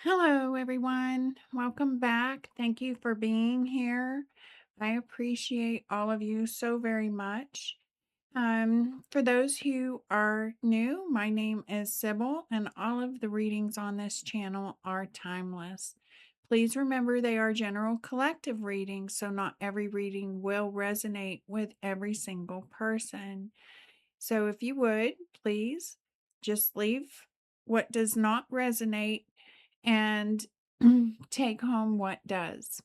Hello, everyone. Welcome back. Thank you for being here. I appreciate all of you so very much. For those who are new, my name is Sybil, and all of the readings on this channel are timeless. Please remember they are general collective readings, so not every reading will resonate with every single person. So if you would, please just leave what does not resonate and take home what does.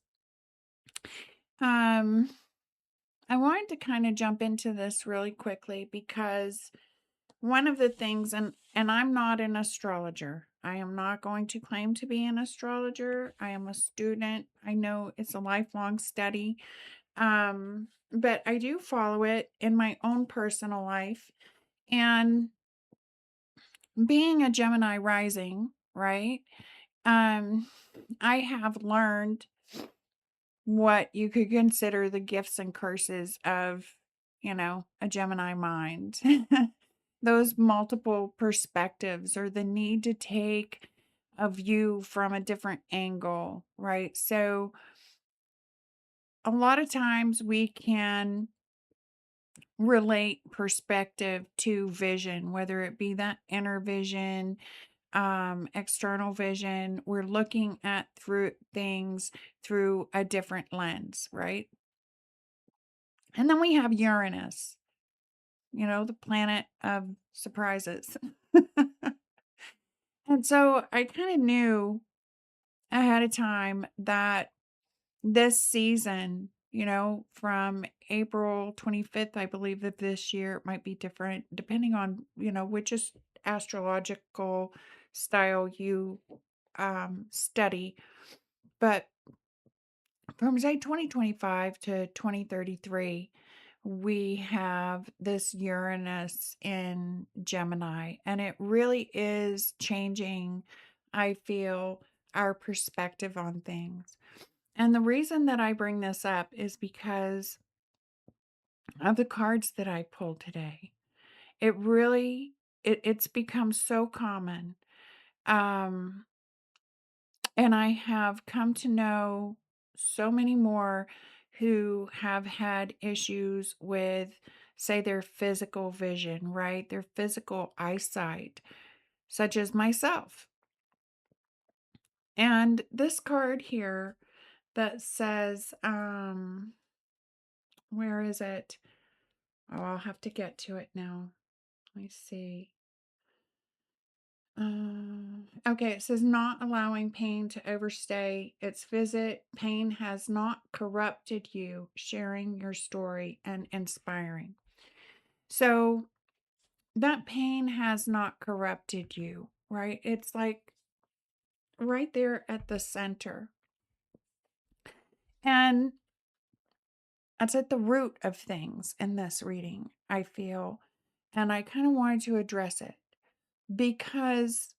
Um, I wanted to kind of jump into this really quickly because one of the things, and I'm not an astrologer. I am not going to claim to be an astrologer. I am a student. I know it's a lifelong study. But I do follow it in my own personal life. And being a Gemini rising, right? Um, I have learned what you could consider the gifts and curses of, a Gemini mind. Those multiple perspectives or the need to take a view from a different angle, right? So a lot of times we can relate perspective to vision, whether it be that inner vision, external vision. We're looking at through things through a different lens, right? And then we have Uranus, the planet of surprises. And so I kind of knew ahead of time that this season, from April 25th, I believe that this year it might be different depending on, which is astrological style you study. But from say 2025 to 2033, we have this Uranus in Gemini, and it really is changing, I feel, our perspective on things. And the reason that I bring this up is because of the cards that I pulled today. It really it's become so common. Um And I have come to know so many more who have had issues with, say, their physical vision, right? Their physical eyesight, such as myself. And this card here that says, where is it? Oh, I'll have to get to it now. Let me see. Okay, it says not allowing pain to overstay its visit. Pain has not corrupted you, sharing your story and inspiring. So that pain has not corrupted you, right? It's like right there at the center. And it's at the root of things in this reading, I feel. And I kind of wanted to address it because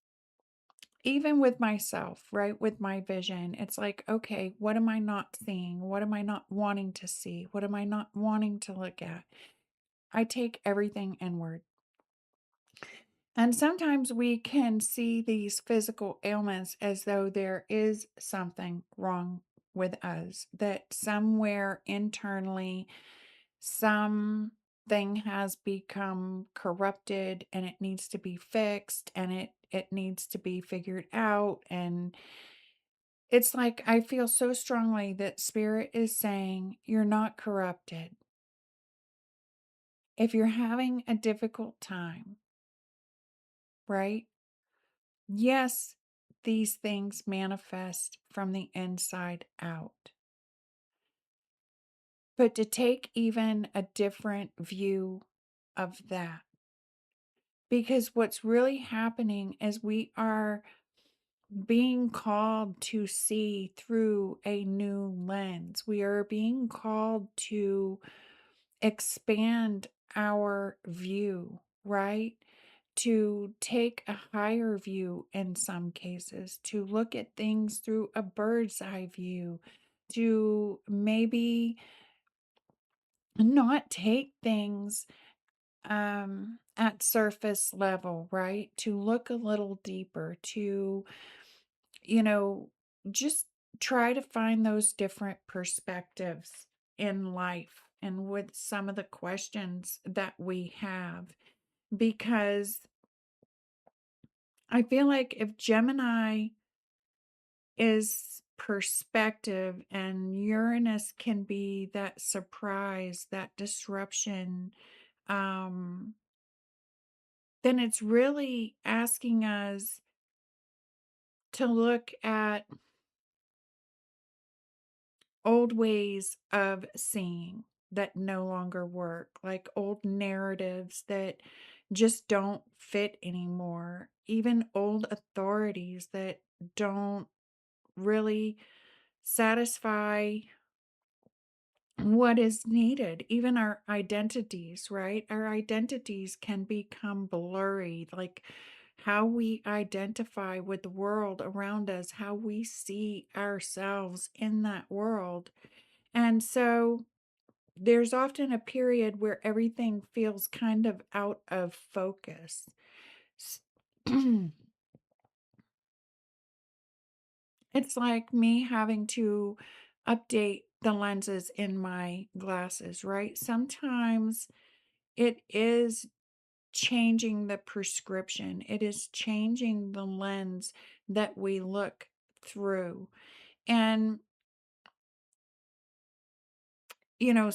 even with myself, right? With my vision, it's like, okay, what am I not seeing? What am I not wanting to see? What am I not wanting to look at? I take everything inward. And sometimes we can see these physical ailments as though there is something wrong with us, that somewhere internally, something has become corrupted and it needs to be fixed and it needs to be figured out. And it's like I feel so strongly that spirit is saying you're not corrupted. If you're having a difficult time, right? Yes, these things manifest from the inside out. But to take even a different view of that, because what's really happening is we are being called to see through a new lens. We are being called to expand our view, right? To take a higher view in some cases, to look at things through a bird's eye view, to maybe not take things at surface level, right? To look a little deeper, to you know, just try to find those different perspectives in life and with some of the questions that we have. Because I feel like if Gemini is perspective and Uranus can be that surprise, that disruption, um, then it's really asking us to look at old ways of seeing that no longer work, like old narratives that just don't fit anymore, even old authorities that don't really satisfy what is needed, even our identities, right? Our identities can become blurry, like how we identify with the world around us, how we see ourselves in that world. And so there's often a period where everything feels kind of out of focus. S- It's like me having to update the lenses in my glasses, right? Sometimes it is changing the prescription, it is changing the lens that we look through. And, you know,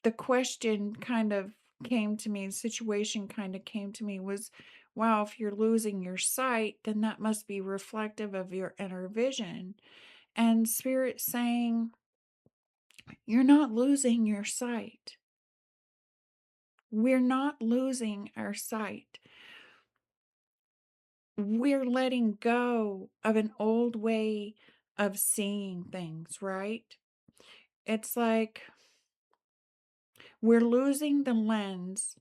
the question kind of came to me, the situation kind of came to me was, wow, if you're losing your sight, then that must be reflective of your inner vision. And Spirit saying, you're not losing your sight. We're not losing our sight. We're letting go of an old way of seeing things, right? It's like we're losing the lens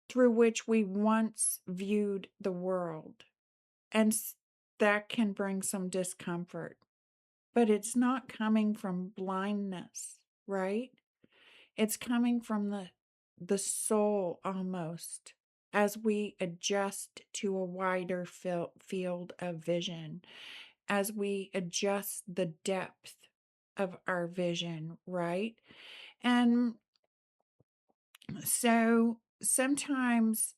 through which we once viewed the world. And that can bring some discomfort, but it's not coming from blindness, right? It's coming from the soul almost as we adjust to a wider field of vision, as we adjust the depth of our vision, right? And so sometimes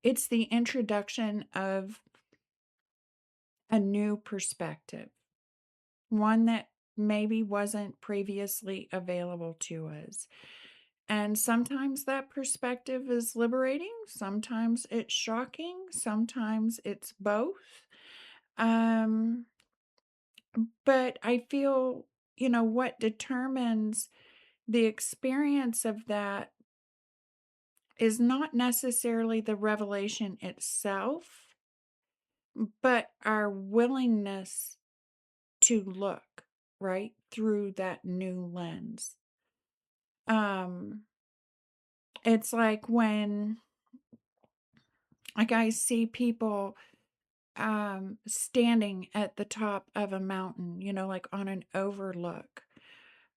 it's the introduction of a new perspective, one that maybe wasn't previously available to us. And sometimes that perspective is liberating, sometimes it's shocking, sometimes it's both. Um, but I feel, what determines the experience of that is not necessarily the revelation itself, but our willingness to look right through that new lens. Um, it's like when I see people standing at the top of a mountain, like on an overlook.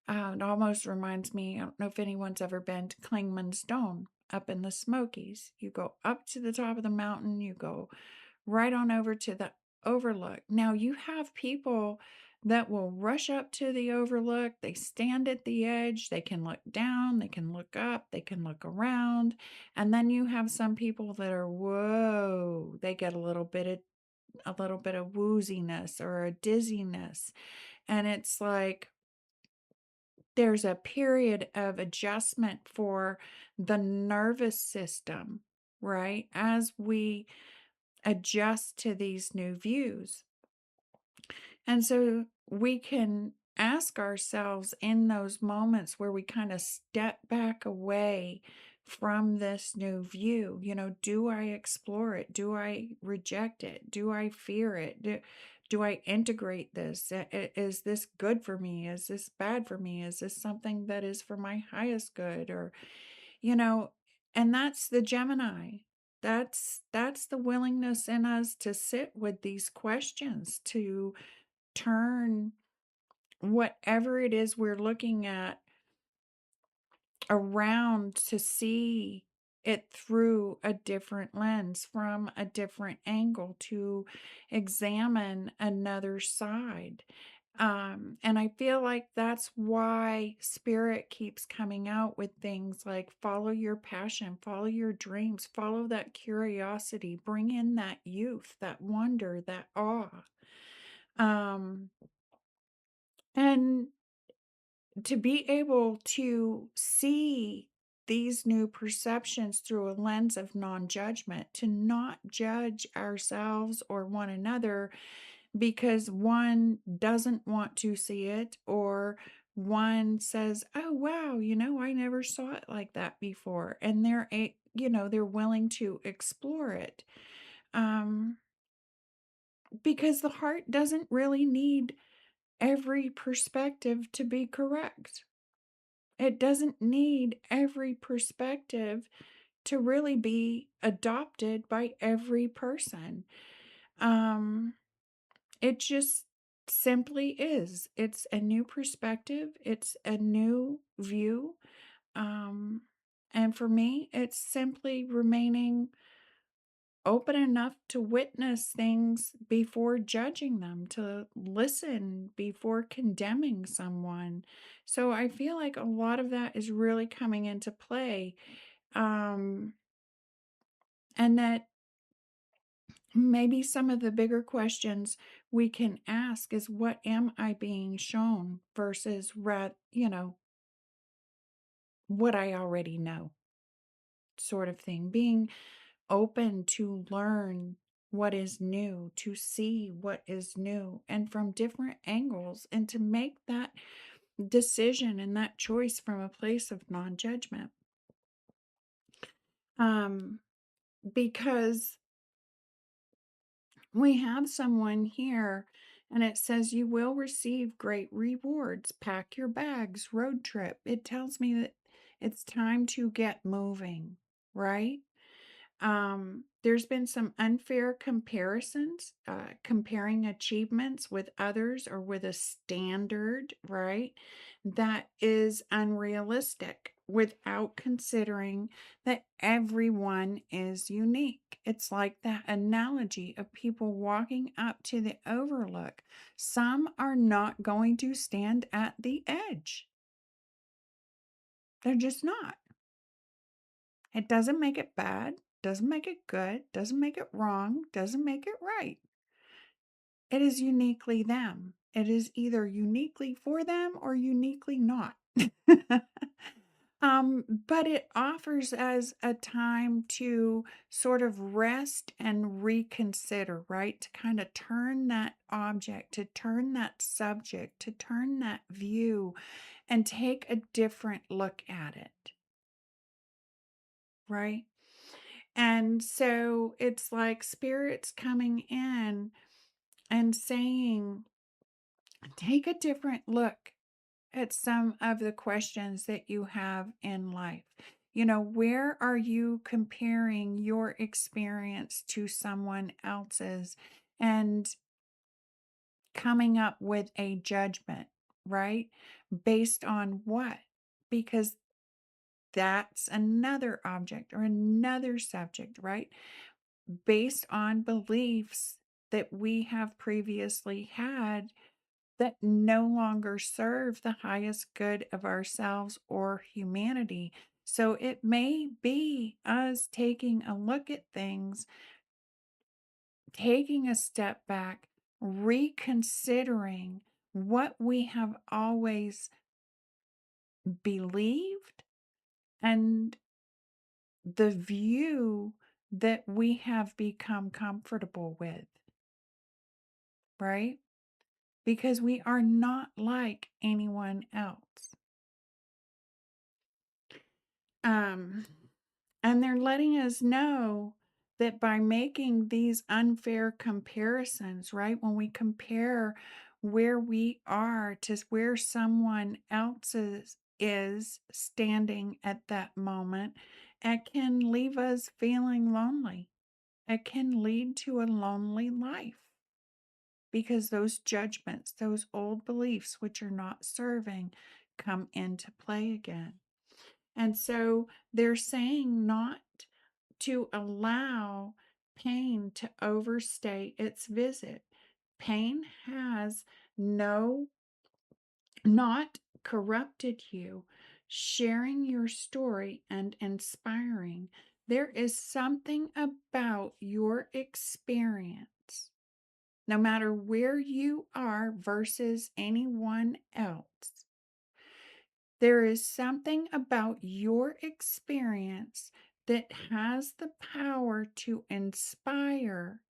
It almost reminds me, I don't know if anyone's ever been to Clingman's Dome up in the Smokies. You go up to the top of the mountain, you go right on over to the overlook. Now you have people that will rush up to the overlook. They stand at the edge. They can look down. They can look up. They can look around. And then you have some people that are, whoa, they get a little bit of wooziness or a dizziness. And it's like there's a period of adjustment for the nervous system, right? As we adjust to these new views. And so we can ask ourselves in those moments where we kind of step back away from this new view, do I explore it? Do I reject it? Do I fear it? Do I integrate this? Is this good for me? Is this bad for me? Is this something that is for my highest good? Or, you know, and that's the Gemini. That's the willingness in us to sit with these questions, to turn whatever it is we're looking at around to see it through a different lens, from a different angle, to examine another side. And I feel like that's why spirit keeps coming out with things like follow your passion, follow your dreams, follow that curiosity, bring in that youth, that wonder, that awe. Um, and to be able to see these new perceptions through a lens of non-judgment, to not judge ourselves or one another because one doesn't want to see it, or one says, oh wow, I never saw it like that before, and they're willing to explore it. Because the heart doesn't really need every perspective to be correct. It doesn't need every perspective to really be adopted by every person. Um, it just simply is. It's a new perspective, it's a new view. Um, and for me, it's simply remaining open enough to witness things before judging them, to listen before condemning someone. So I feel like a lot of that is really coming into play. Um, and that maybe some of the bigger questions we can ask is, what am I being shown versus what I already know, sort of thing. Being open to learn what is new, to see what is new, and from different angles, and to make that decision and that choice from a place of non-judgment. Um, because we have someone here and it says you will receive great rewards. Pack your bags, road trip. It tells me that it's time to get moving, right? There's been some unfair comparisons, comparing achievements with others or with a standard, right? That is unrealistic without considering that everyone is unique. It's like that analogy of people walking up to the overlook. Some are not going to stand at the edge. They're just not. It doesn't make it bad, doesn't make it good, doesn't make it wrong, doesn't make it right. It is uniquely them. It is either uniquely for them or uniquely not. But it offers us a time to sort of rest and reconsider, right? To kind of turn that object, to turn that subject, to turn that view, and take a different look at it, right? And so it's like spirits coming in and saying, take a different look at some of the questions that you have in life. Where are you comparing your experience to someone else's and coming up with a judgment, right? Based on what? Because that's another object or another subject, right? Based on beliefs that we have previously had that no longer serve the highest good of ourselves or humanity. So it may be us taking a look at things, taking a step back, reconsidering what we have always believed and the view that we have become comfortable with, right? Because we are not like anyone else. Um, and they're letting us know that by making these unfair comparisons, right? When we compare where we are to where someone else is standing at that moment, it can leave us feeling lonely. It can lead to a lonely life because those judgments, those old beliefs, which are not serving, come into play again. And so they're saying not to allow pain to overstay its visit. Pain has no, not corrupted you. Sharing your story and inspiring. There is something about your experience, no matter where you are versus anyone else. There is something about your experience that has the power to inspire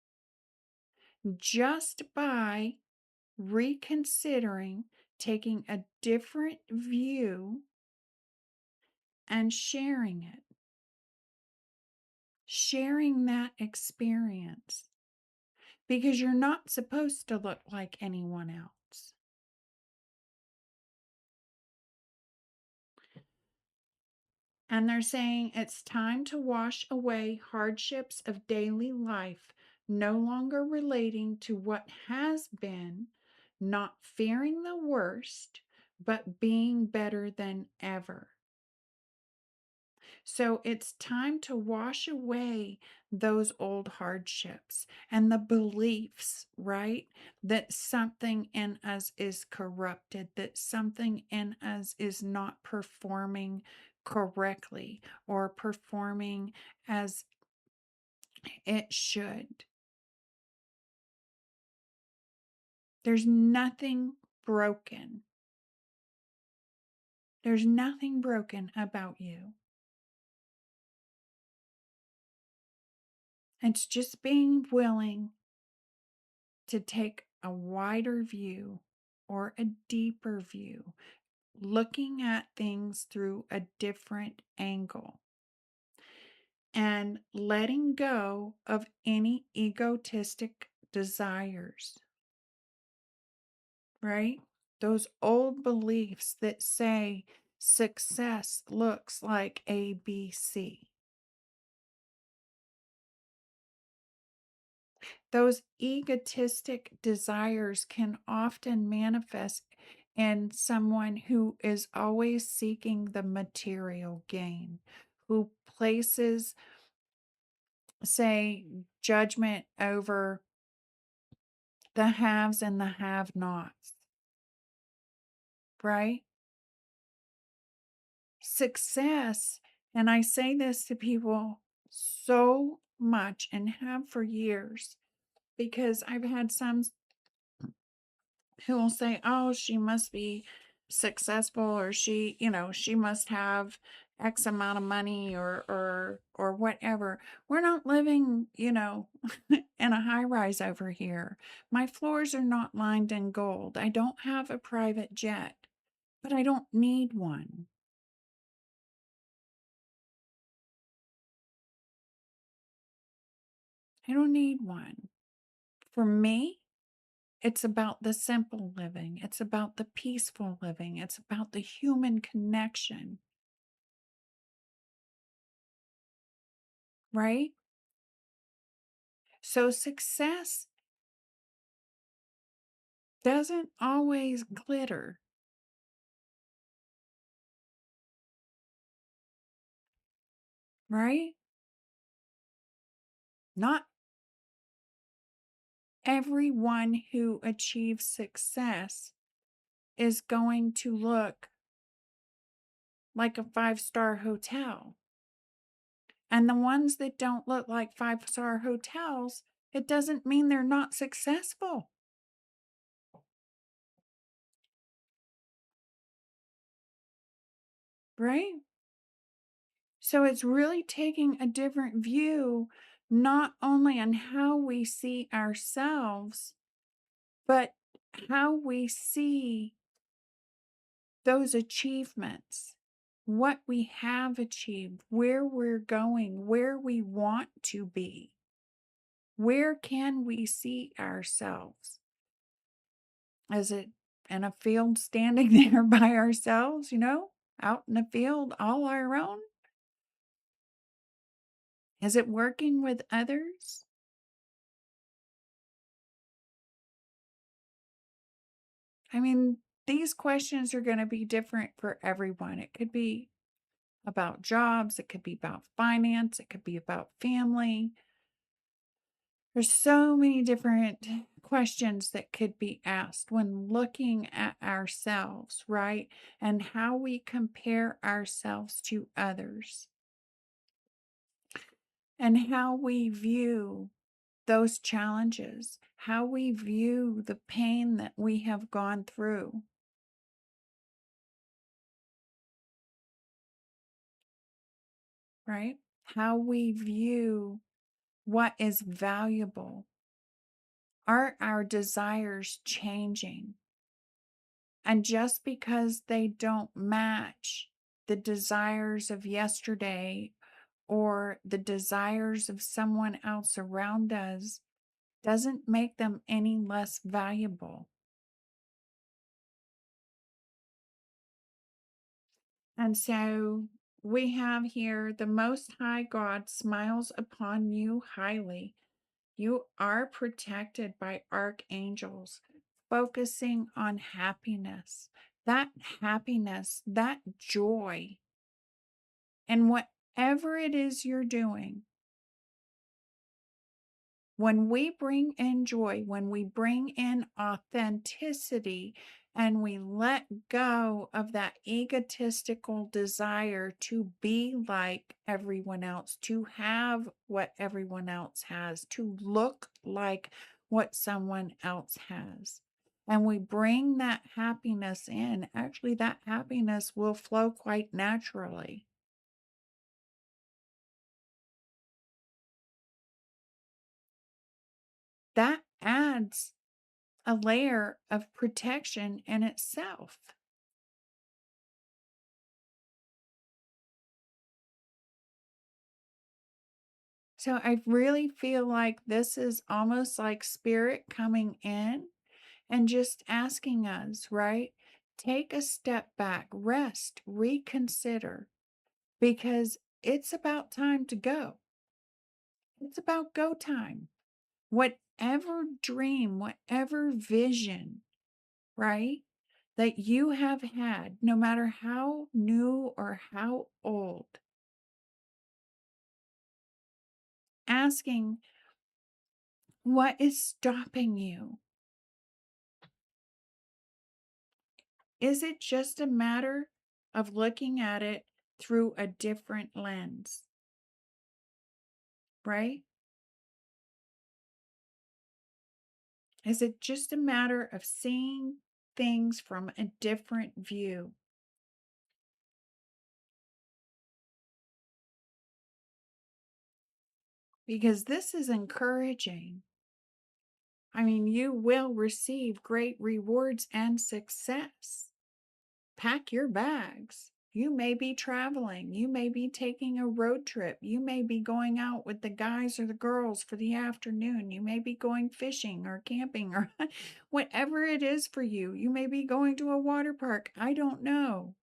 just by reconsidering, taking a different view, and sharing it. Sharing that experience. Because you're not supposed to look like anyone else. And they're saying it's time to wash away hardships of daily life, no longer relating to what has been, not fearing the worst, but being better than ever. So it's time to wash away those old hardships and the beliefs, right? That something in us is corrupted, that something in us is not performing correctly or performing as it should. There's nothing broken. There's nothing broken about you. It's just being willing to take a wider view or a deeper view, looking at things through a different angle, and letting go of any egotistic desires, right? Those old beliefs that say success looks like ABC. Those egotistic desires can often manifest in someone who is always seeking the material gain, who places, say, judgment over the haves and the have nots, right? Success, and I say this to people so much and have for years because I've had some who will say, "Oh, she must be successful, or she must have X amount of money, or whatever." We're not living, in a high rise over here. My floors are not lined in gold. I don't have a private jet, but I don't need one. I don't need one. For me, it's about the simple living. It's about the peaceful living. It's about the human connection, right? So success doesn't always glitter, right? Not everyone who achieves success is going to look like a five-star hotel. And the ones that don't look like five-star hotels, it doesn't mean they're not successful, right? So it's really taking a different view, not only on how we see ourselves, but how we see those achievements, what we have achieved, where we're going, where we want to be. Where can we see ourselves? Is it in a field standing there by ourselves, out in the field all our own? Is it working with others? I mean, these questions are going to be different for everyone. It could be about jobs, it could be about finance, it could be about family. There's so many different questions that could be asked when looking at ourselves, right? And how we compare ourselves to others and how we view those challenges, how we view the pain that we have gone through, right? How we view what is valuable. Are our desires changing? And just because they don't match the desires of yesterday or the desires of someone else around us doesn't make them any less valuable. And so we have here the Most High God smiles upon you highly. You are protected by archangels, focusing on happiness, that joy, and whatever it is you're doing. When we bring in joy, when we bring in authenticity, and we let go of that egotistical desire to be like everyone else, to have what everyone else has, to look like what someone else has, and we bring that happiness in, actually, that happiness will flow quite naturally. That adds a layer of protection in itself. So I really feel like this is almost like spirit coming in and just asking us, right? Take a step back, rest, reconsider, because it's about time to go. It's about go time. Whatever dream, whatever vision, right, that you have had, no matter how new or how old, asking, what is stopping you? Is it just a matter of looking at it through a different lens, right? Is it just a matter of seeing things from a different view? Because this is encouraging. I mean, you will receive great rewards and success. Pack your bags. You may be traveling. You may be taking a road trip. You may be going out with the guys or the girls for the afternoon. You may be going fishing or camping or whatever it is for you. You may be going to a water park. I don't know.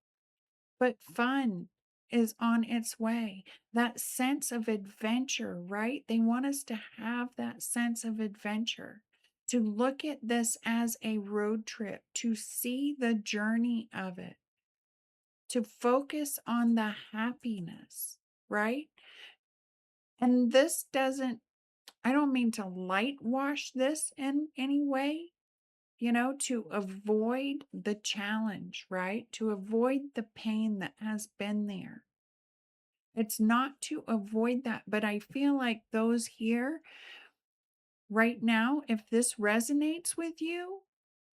But fun is on its way. That sense of adventure, right? They want us to have that sense of adventure, to look at this as a road trip, to see the journey of it, to focus on the happiness, right? And this doesn't, I don't mean to light wash this in any way, to avoid the challenge, right? To avoid the pain that has been there. It's not to avoid that, but I feel like those here right now, if this resonates with you,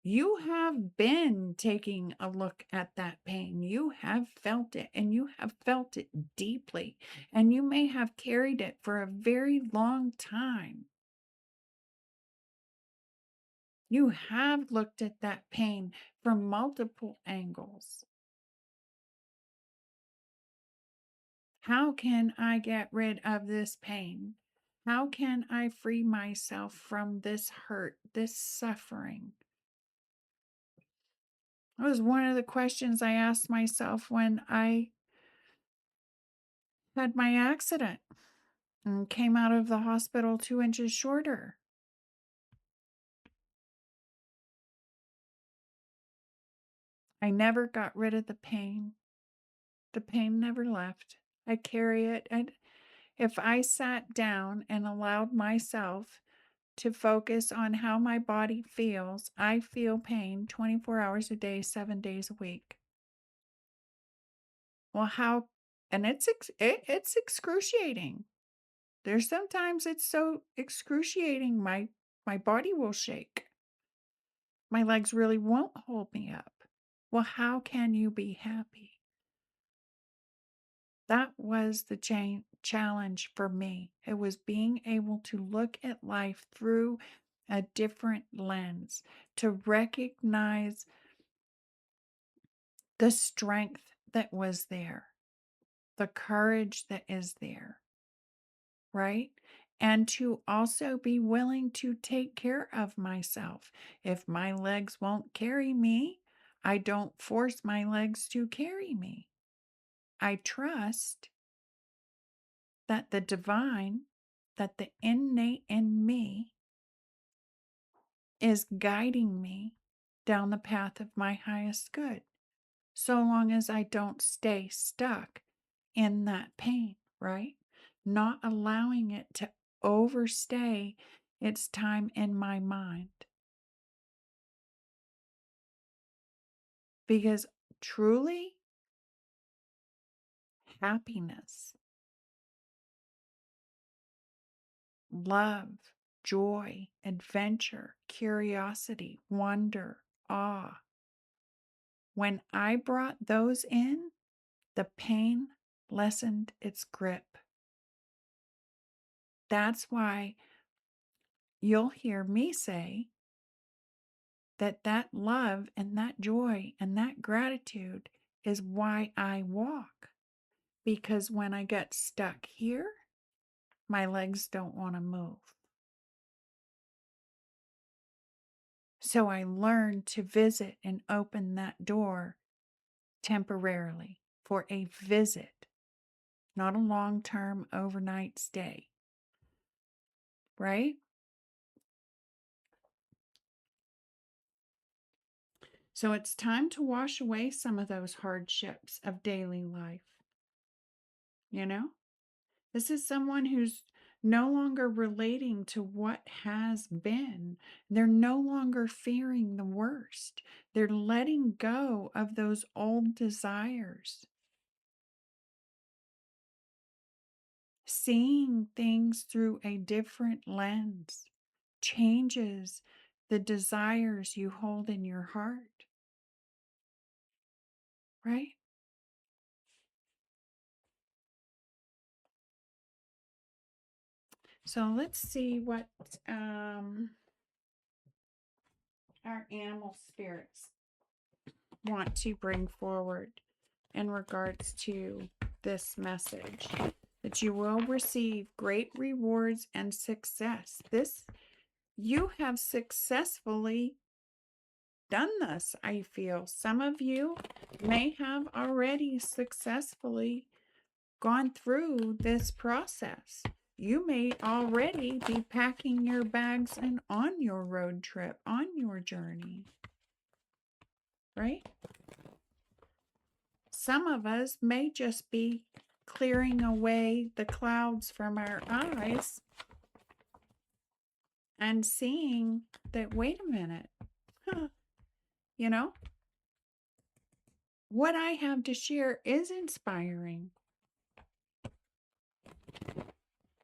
you have been taking a look at that pain. You have felt it, and you have felt it deeply, and you may have carried it for a very long time. You have looked at that pain from multiple angles. How can I get rid of this pain? How can I free myself from this hurt, this suffering? That was one of the questions I asked myself when I had my accident and came out of the hospital 2 inches shorter. I never got rid of the pain. The pain never left. I carry it. And if I sat down and allowed myself to focus on how my body feels, I feel pain 24 hours a day, 7 days a week. Well, how, and it's excruciating. There's sometimes it's so excruciating, my body will shake. My legs really won't hold me up. Well, how can you be happy? That was the challenge for me. It was being able to look at life through a different lens, to recognize the strength that was there, the courage that is there, right? And to also be willing to take care of myself. If my legs won't carry me, I don't force my legs to carry me. I trust that the divine, that the innate in me is guiding me down the path of my highest good, so long as I don't stay stuck in that pain, right? Not allowing it to overstay its time in my mind. Because truly, happiness, love, joy, adventure, curiosity, wonder, awe, when I brought those in, the pain lessened its grip. That's why you'll hear me say that that love and that joy and that gratitude is why I walk. Because when I get stuck here, my legs don't want to move. So I learned to visit and open that door temporarily for a visit, not a long-term overnight stay, right? So it's time to wash away some of those hardships of daily life. You know, this is someone who's no longer relating to what has been. They're no longer fearing the worst. They're letting go of those old desires, seeing things through a different lens changes the desires you hold in your heart, right? So let's see what our animal spirits want to bring forward in regards to this message, that you will receive great rewards and success. You have successfully done this, I feel. Some of you may have already successfully gone through this process. You may already be packing your bags and on your road trip, on your journey, right? Some of us may just be clearing away the clouds from our eyes and seeing that, wait a minute, you know, what I have to share is inspiring.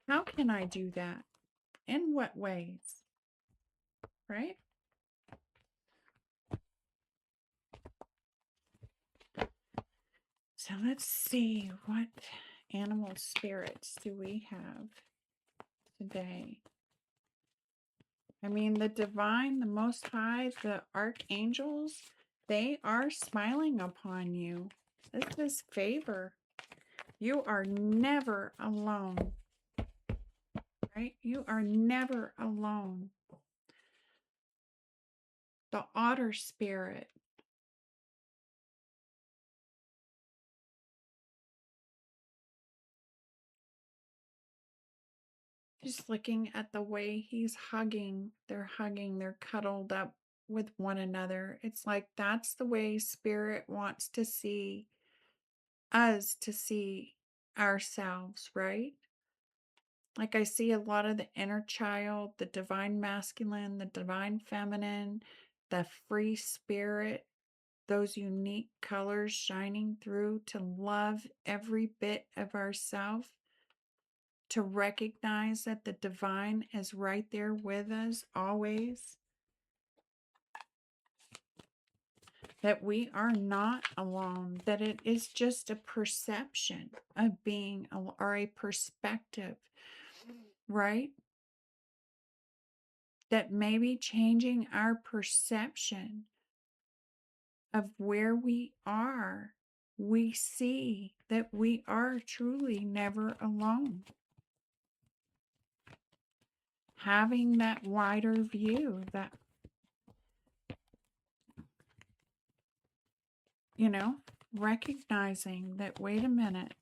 How can I do that? In what ways? Right? So let's see, what animal spirits do we have today? I mean, the divine, the most high, the archangels, they are smiling upon you. This is favor. You are never alone, right? You are never alone. The otter spirit, just looking at the way he's hugging, they're cuddled up with one another. It's like that's the way spirit wants to see us to see ourselves, right? Like I see a lot of the inner child, the divine masculine, the divine feminine, the free spirit, those unique colors shining through to love every bit of ourself, to recognize that the divine is right there with us always, that we are not alone, that it is just a perception of being or a perspective, right? That maybe changing our perception of where we are, we see that we are truly never alone. Having that wider view, that, recognizing that, wait a minute,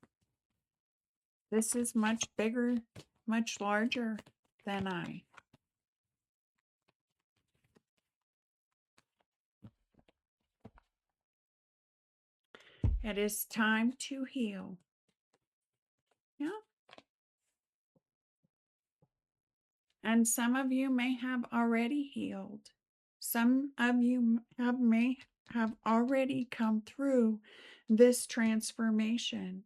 this is much bigger, much larger than I. It is time to heal. Yeah. And some of you may have already healed. Some of you may have already come through this transformation.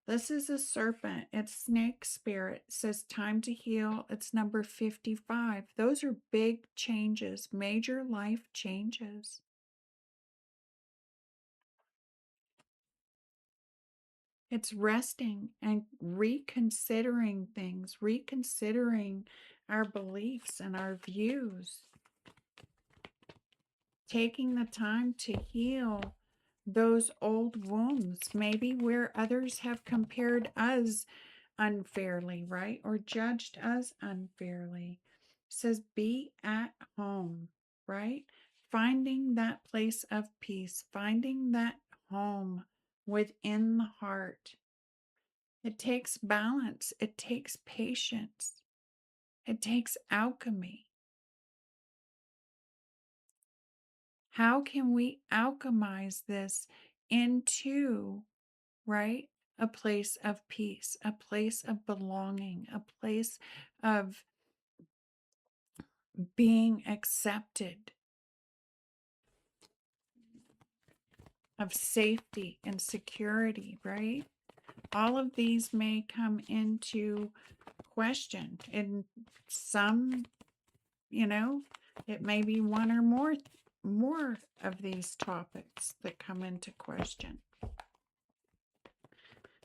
This is a serpent. It's snake spirit. It says time to heal. It's number 55. Those are big changes, major life changes. It's resting and reconsidering things, reconsidering our beliefs and our views, taking the time to heal those old wounds, maybe where others have compared us unfairly, right? Or judged us unfairly. It says be at home, right? Finding that place of peace, finding that home within the heart. It takes balance, it takes patience, it takes alchemy. How can we alchemize this into, right, a place of peace, a place of belonging, a place of being accepted, of safety and security, right? All of these may come into question. In some, it may be one or more of these topics that come into question.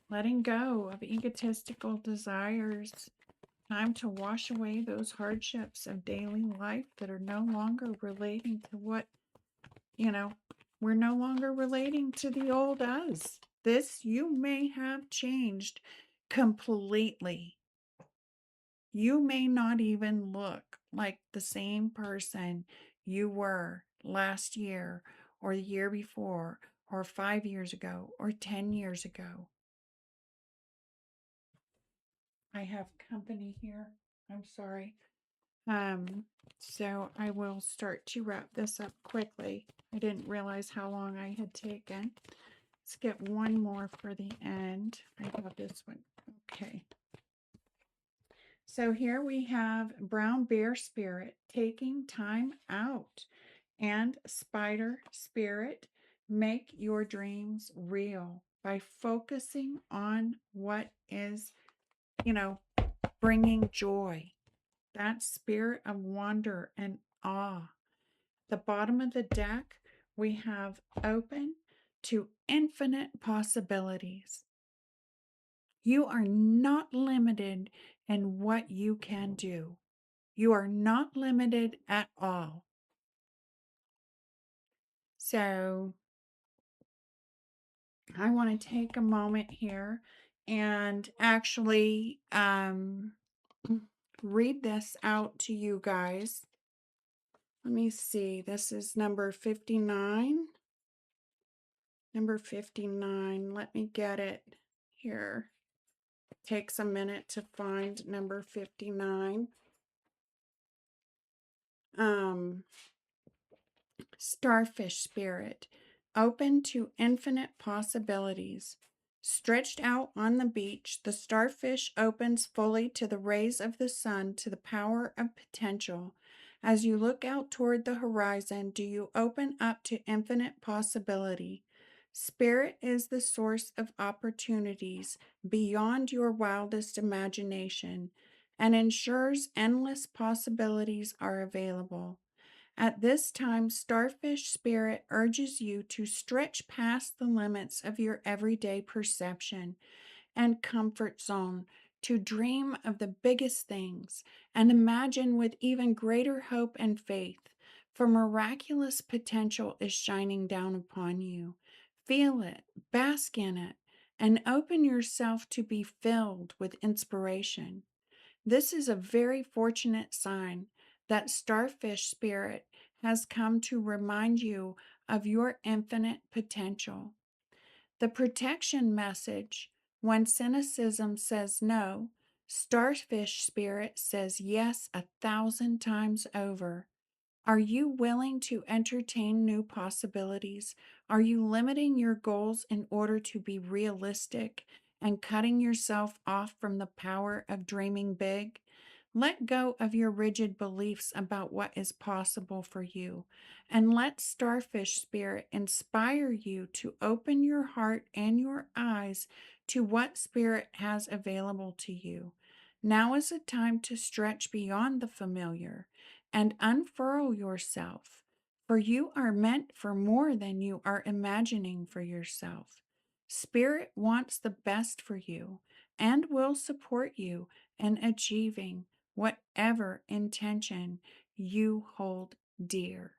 Letting go of egotistical desires. Time to wash away those hardships of daily life that are no longer relating to what, we're no longer relating to the old us. This, you may have changed completely. You may not even look like the same person you were last year or the year before or 5 years ago or 10 years ago. I have company here. I'm sorry. So I will start to wrap this up quickly. I didn't realize how long I had taken. Let's get one more for the end. I have this one. Okay. So here we have brown bear spirit taking time out, and spider spirit, make your dreams real by focusing on what is, bringing joy. That spirit of wonder and awe. The bottom of the deck, we have open to infinite possibilities. You are not limited in what you can do. You are not limited at all. So I want to take a moment here and actually read this out to you guys. Let me see. This is number 59. Number 59. Let me get it here. It takes a minute to find number 59. Starfish spirit, open to infinite possibilities. Stretched out on the beach, the starfish opens fully to the rays of the sun, to the power of potential. As you look out toward the horizon, do you open up to infinite possibility? Spirit is the source of opportunities beyond your wildest imagination and ensures endless possibilities are available. At this time, Starfish Spirit urges you to stretch past the limits of your everyday perception and comfort zone, to dream of the biggest things and imagine with even greater hope and faith. For miraculous potential is shining down upon you. Feel it, bask in it, and open yourself to be filled with inspiration. This is a very fortunate sign that Starfish Spirit has come to remind you of your infinite potential. The protection message: when cynicism says no, Starfish Spirit says yes 1,000 times over. Are you willing to entertain new possibilities? Are you limiting your goals in order to be realistic and cutting yourself off from the power of dreaming big? Let go of your rigid beliefs about what is possible for you, and let Starfish Spirit inspire you to open your heart and your eyes to what Spirit has available to you. Now is a time to stretch beyond the familiar and unfurl yourself, for you are meant for more than you are imagining for yourself. Spirit wants the best for you and will support you in achieving whatever intention you hold dear.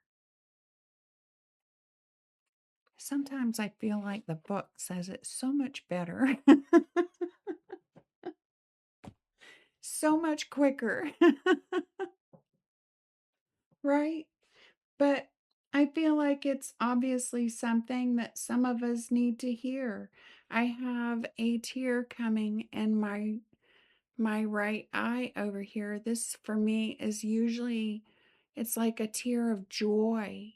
Sometimes I feel like the book says it so much better, so much quicker, right? But I feel like it's obviously something that some of us need to hear. I have a tear coming in my right eye over here. This for me is usually, it's like a tear of joy.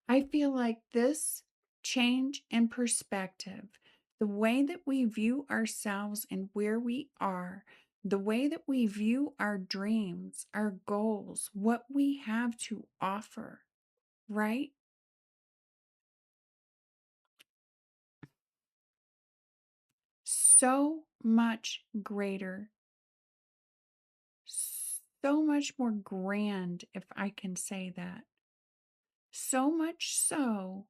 I feel like this change in perspective, the way that we view ourselves and where we are, the way that we view our dreams, our goals, what we have to offer, right? So much greater, so much more grand, if I can say that. So much so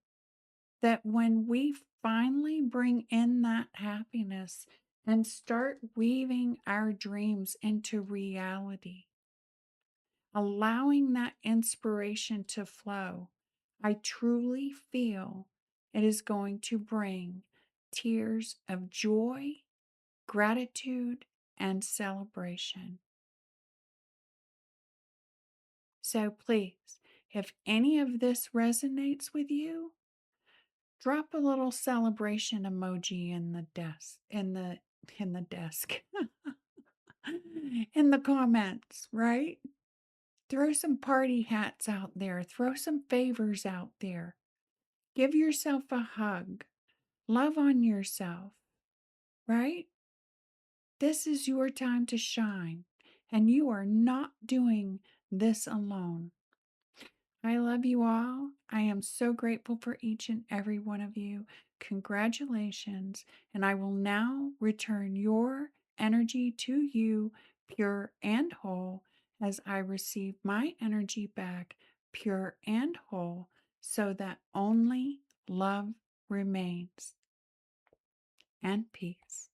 that when we finally bring in that happiness and start weaving our dreams into reality, allowing that inspiration to flow, I truly feel it is going to bring tears of joy, gratitude, and celebration. So please, if any of this resonates with you, drop a little celebration emoji in the desk, in the desk, in the comments, right? Throw some party hats out there, throw some favors out there. Give yourself a hug. Love on yourself, right? This is your time to shine, and you are not doing this alone. I love you all. I am so grateful for each and every one of you. Congratulations. And I will now return your energy to you, pure and whole, as I receive my energy back, pure and whole, so that only love remains, and peace.